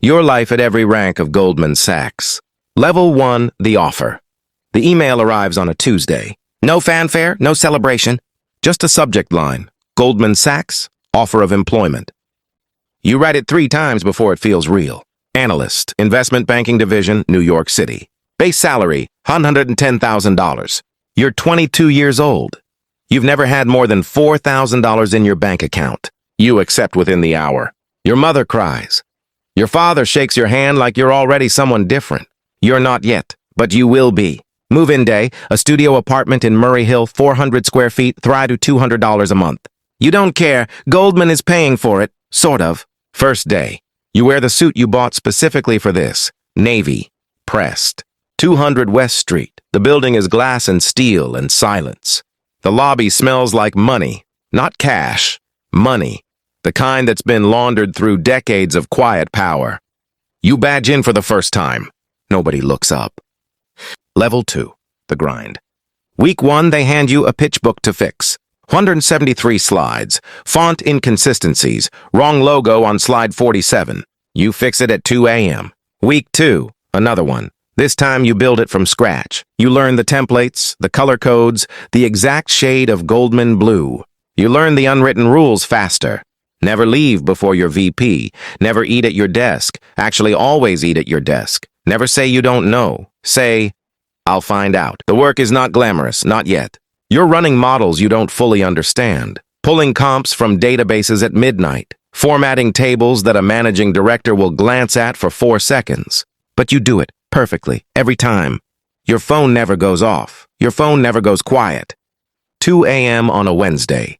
Your life at every rank of Goldman Sachs. Level 1, the offer. The email arrives on a Tuesday. No fanfare, no celebration. Just a subject line. Goldman Sachs, offer of employment. You write it 3 times before it feels real. Analyst, Investment Banking Division, New York City. Base salary, $110,000. You're 22 years old. You've never had more than $4,000 in your bank account. You accept within the hour. Your mother cries. Your father shakes your hand like you're already someone different. You're not yet, but you will be. Move-in day, a studio apartment in Murray Hill, 400 square feet, thrive to $200 a month. You don't care. Goldman is paying for it. Sort of. First day. You wear the suit you bought specifically for this. Navy. Pressed. 200 West Street. The building is glass and steel and silence. The lobby smells like money. Not cash. Money. The kind that's been laundered through decades of quiet power. You badge in for the first time. Nobody looks up. Level 2. The grind. Week 1, they hand you a pitch book to fix. 173 slides, font inconsistencies, wrong logo on slide 47. You fix it at 2 a.m. Week 2, another one. This time you build it from scratch. You learn the templates, the color codes, the exact shade of Goldman blue. You learn the unwritten rules faster. Never leave before your VP. Never eat at your desk. Actually, always eat at your desk. Never say you don't know. Say, I'll find out. The work is not glamorous, not yet. You're running models you don't fully understand. Pulling comps from databases at midnight. Formatting tables that a managing director will glance at for 4 seconds. But you do it perfectly, every time. Your phone never goes off. Your phone never goes quiet. 2 a.m. on a Wednesday.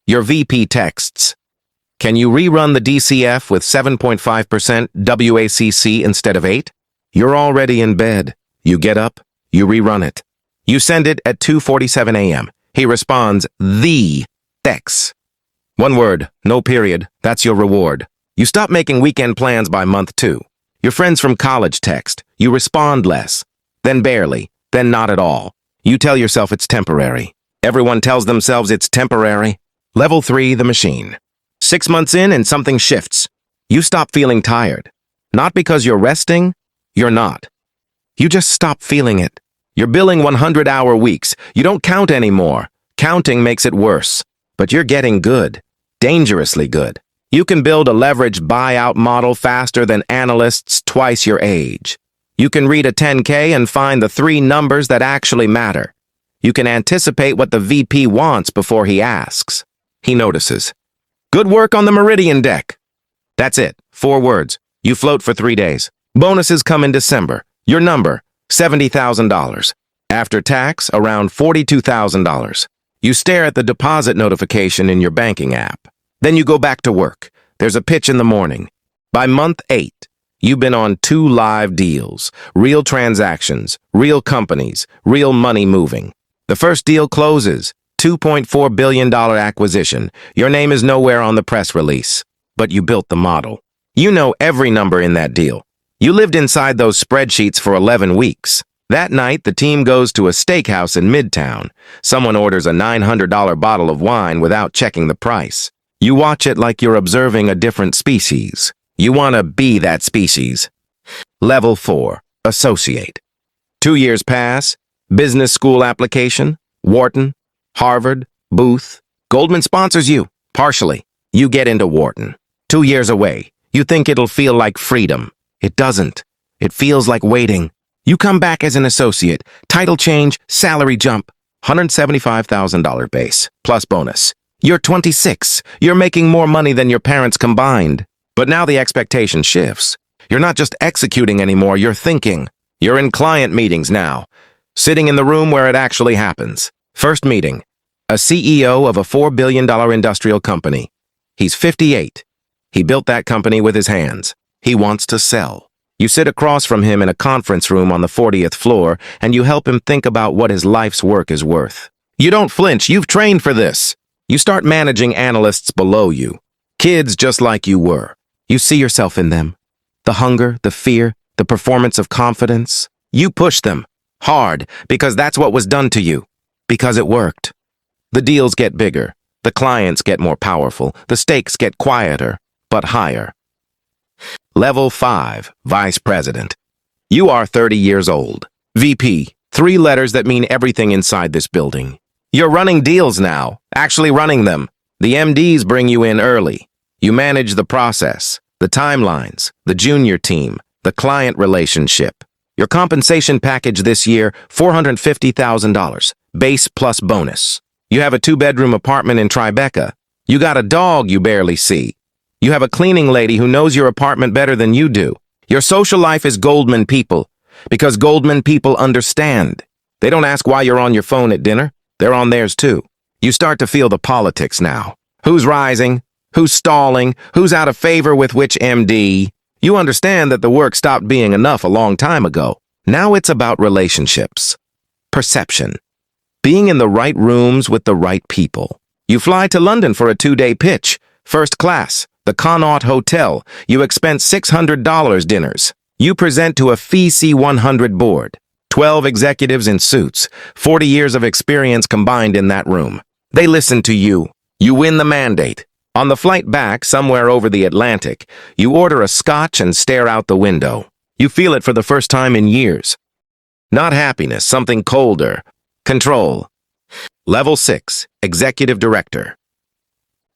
Your VP texts. Can you rerun the DCF with 7.5% WACC instead of 8? You're already in bed. You get up, you rerun it. You send it at 2:47 a.m. He responds, the text. One word, no period. That's your reward. You stop making weekend plans by month 2. Your friends from college text. You respond less. Then barely. Then not at all. You tell yourself it's temporary. Everyone tells themselves it's temporary. Level 3, the machine. 6 months in and something shifts. You stop feeling tired. Not because you're resting. You're not. You just stop feeling it. You're billing 100-hour weeks. You don't count anymore. Counting makes it worse. But you're getting good. Dangerously good. You can build a leveraged buyout model faster than analysts twice your age. You can read a 10K and find the 3 numbers that actually matter. You can anticipate what the VP wants before he asks. He notices. Good work on the Meridian deck. That's it. 4 words. You float for 3 days. Bonuses come in December. Your number, $70,000. After tax, around $42,000. You stare at the deposit notification in your banking app. Then you go back to work. There's a pitch in the morning. By month 8, you've been on 2 live deals, real transactions, real companies, real money moving. The first deal closes, $2.4 billion acquisition. Your name is nowhere on the press release, but you built the model. You know every number in that deal. You lived inside those spreadsheets for 11 weeks. That night, the team goes to a steakhouse in Midtown. Someone orders a $900 bottle of wine without checking the price. You watch it like you're observing a different species. You want to be that species. Level 4, associate. 2 years pass, business school application, Wharton, Harvard, Booth. Goldman sponsors you, partially. You get into Wharton. 2 years away. You think it'll feel like freedom. It doesn't. It feels like waiting. You come back as an associate. Title change, salary jump. $175,000 base, plus bonus. You're 26. You're making more money than your parents combined. But now the expectation shifts. You're not just executing anymore, you're thinking. You're in client meetings now. Sitting in the room where it actually happens. First meeting. A CEO of a $4 billion industrial company. He's 58. He built that company with his hands. He wants to sell. You sit across from him in a conference room on the 40th floor, and you help him think about what his life's work is worth. You don't flinch. You've trained for this. You start managing analysts below you. Kids just like you were. You see yourself in them. The hunger, the fear, the performance of confidence. You push them. Hard, because that's what was done to you. Because it worked. The deals get bigger. The clients get more powerful. The stakes get quieter, but higher. Level 5, Vice President. You are 30 years old. VP, 3 letters that mean everything inside this building. You're running deals now, actually running them. The MDs bring you in early. You manage the process, the timelines, the junior team, the client relationship. Your compensation package this year, $450,000, base plus bonus. You have a 2-bedroom apartment in Tribeca. You got a dog you barely see. You have a cleaning lady who knows your apartment better than you do. Your social life is Goldman people, because Goldman people understand. They don't ask why you're on your phone at dinner. They're on theirs too. You start to feel the politics now. Who's rising? Who's stalling? Who's out of favor with which MD? You understand that the work stopped being enough a long time ago. Now it's about relationships. Perception. Being in the right rooms with the right people. You fly to London for a 2-day pitch. First class. The Connaught Hotel. You expense $600 dinners. You present to a FEC 100 board. 12 executives in suits. 40 years of experience combined in that room. They listen to you. You win the mandate. On the flight back, somewhere over the Atlantic, you order a scotch and stare out the window. You feel it for the first time in years. Not happiness, something colder. Control. Level 6, Executive Director.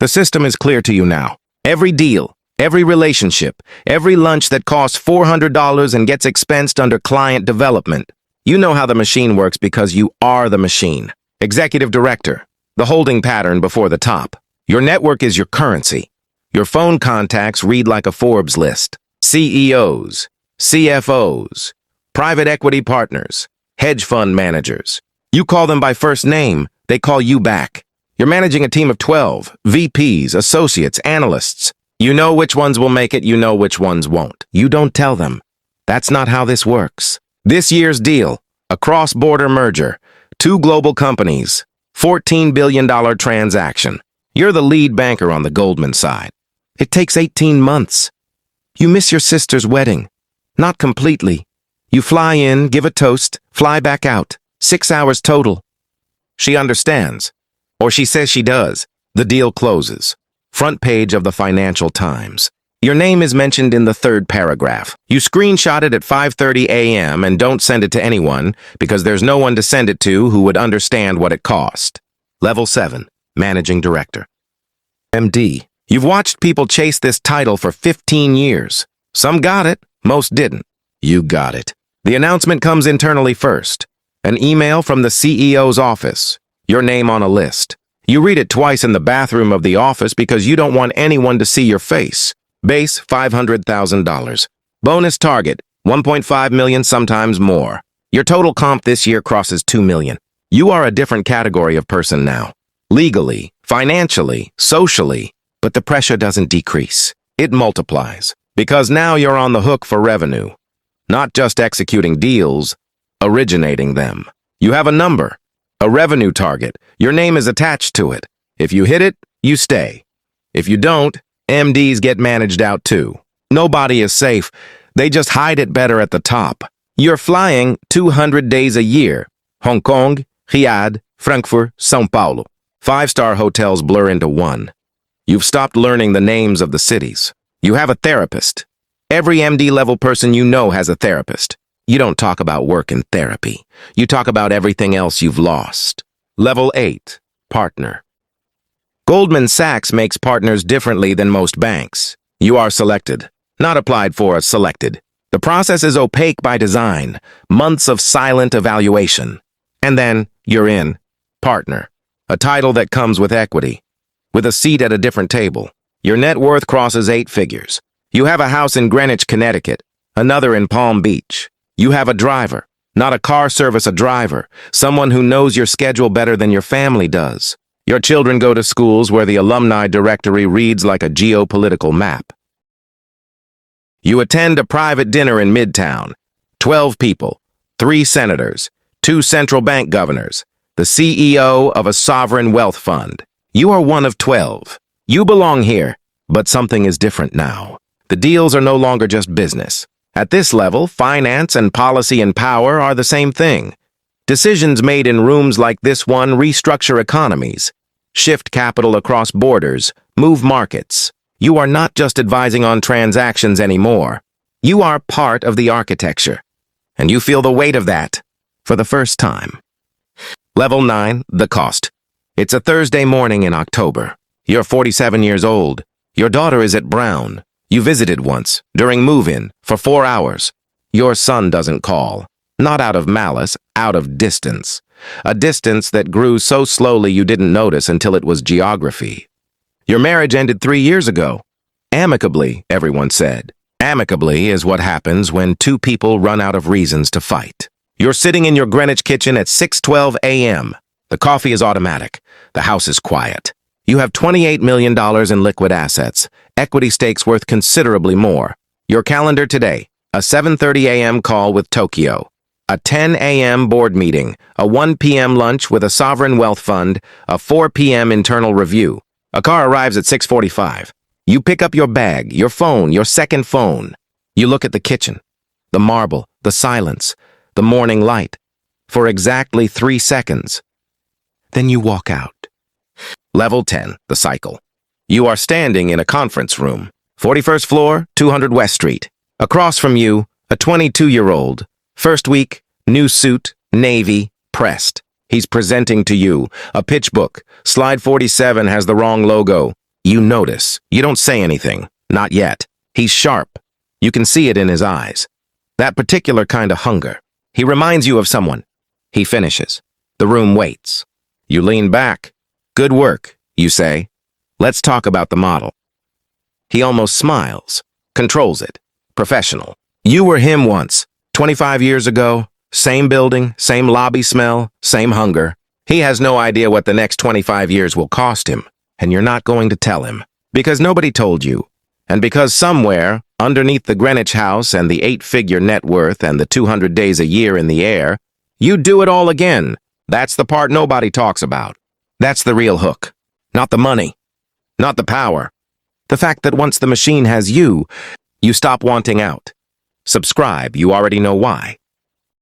The system is clear to you now. Every deal, every relationship, every lunch that costs $400 and gets expensed under client development. You know how the machine works because you are the machine. Executive Director, the holding pattern before the top. Your network is your currency. Your phone contacts read like a Forbes list. CEOs, CFOs, private equity partners, hedge fund managers. You call them by first name, they call you back. You're managing a team of 12, VPs, associates, analysts. You know which ones will make it, you know which ones won't. You don't tell them. That's not how this works. This year's deal, a cross-border merger, 2 global companies, $14 billion transaction. You're the lead banker on the Goldman side. It takes 18 months. You miss your sister's wedding. Not completely. You fly in, give a toast, fly back out. 6 hours total. She understands. Or she says she does. The deal closes. Front page of the Financial Times. Your name is mentioned in the 3rd paragraph. You screenshot it at 5:30 a.m. and don't send it to anyone because there's no one to send it to who would understand what it cost. Level 7, Managing Director. MD. You've watched people chase this title for 15 years. Some got it, most didn't. You got it. The announcement comes internally first. An email from the CEO's office. Your name on a list. You read it twice in the bathroom of the office because you don't want anyone to see your face. Base, $500,000. Bonus target, $1.5 million, sometimes more. Your total comp this year crosses $2 million. You are a different category of person now. Legally, financially, socially, but the pressure doesn't decrease. It multiplies. Because now you're on the hook for revenue. Not just executing deals, originating them. You have a number, a revenue target. Your name is attached to it. If you hit it, you stay. If you don't, MDs get managed out too. Nobody is safe. They just hide it better at the top. You're flying 200 days a year. Hong Kong, Riyadh, Frankfurt, São Paulo. 5-star hotels blur into one. You've stopped learning the names of the cities. You have a therapist. Every MD-level person you know has a therapist. You don't talk about work in therapy. You talk about everything else you've lost. Level 8, Partner. Goldman Sachs makes partners differently than most banks. You are selected, not applied for, selected. The process is opaque by design, months of silent evaluation. And then, you're in. Partner. A title that comes with equity. With a seat at a different table. Your net worth crosses 8 figures. You have a house in Greenwich, Connecticut. Another in Palm Beach. You have a driver. Not a car service, a driver. Someone who knows your schedule better than your family does. Your children go to schools where the alumni directory reads like a geopolitical map. You attend a private dinner in Midtown. 12 people, 3 senators, 2 central bank governors, the CEO of a sovereign wealth fund. You are one of 12. You belong here, but something is different now. The deals are no longer just business. At this level, finance and policy and power are the same thing. Decisions made in rooms like this one restructure economies, shift capital across borders, move markets. You are not just advising on transactions anymore. You are part of the architecture, and you feel the weight of that for the first time. Level 9, the cost. It's a Thursday morning in October. You're 47 years old. Your daughter is at Brown. You visited once, during move-in, for 4 hours. Your son doesn't call. Not out of malice, out of distance. A distance that grew so slowly you didn't notice until it was geography. Your marriage ended 3 years ago. Amicably, everyone said. Amicably is what happens when two people run out of reasons to fight. You're sitting in your Greenwich kitchen at 6:12 a.m. The coffee is automatic. The house is quiet. You have $28 million in liquid assets, equity stakes worth considerably more. Your calendar today, a 7:30 a.m. call with Tokyo, a 10 a.m. board meeting, a 1 p.m. lunch with a sovereign wealth fund, a 4 p.m. internal review. A car arrives at 6:45. You pick up your bag, your phone, your second phone. You look at the kitchen, the marble, the silence, the morning light, for exactly 3 seconds. Then you walk out. Level 10, the cycle. You are standing in a conference room, 41st floor, 200 West Street. Across from you, a 22-year-old. First week, new suit, navy, pressed. He's presenting to you a pitch book. Slide 47 has the wrong logo. You notice. You don't say anything. Not yet. He's sharp. You can see it in his eyes. That particular kind of hunger. He reminds you of someone. He finishes. The room waits. You lean back. Good work, you say. Let's talk about the model. He almost smiles. Controls it. Professional. You were him once. 25 years ago. Same building, same lobby smell, same hunger. He has no idea what the next 25 years will cost him. And you're not going to tell him, because nobody told you, and because somewhere, underneath the Greenwich house and the 8-figure net worth and the 200 days a year in the air, you do it all again. That's the part nobody talks about. That's the real hook. Not the money. Not the power. The fact that once the machine has you, you stop wanting out. Subscribe, you already know why.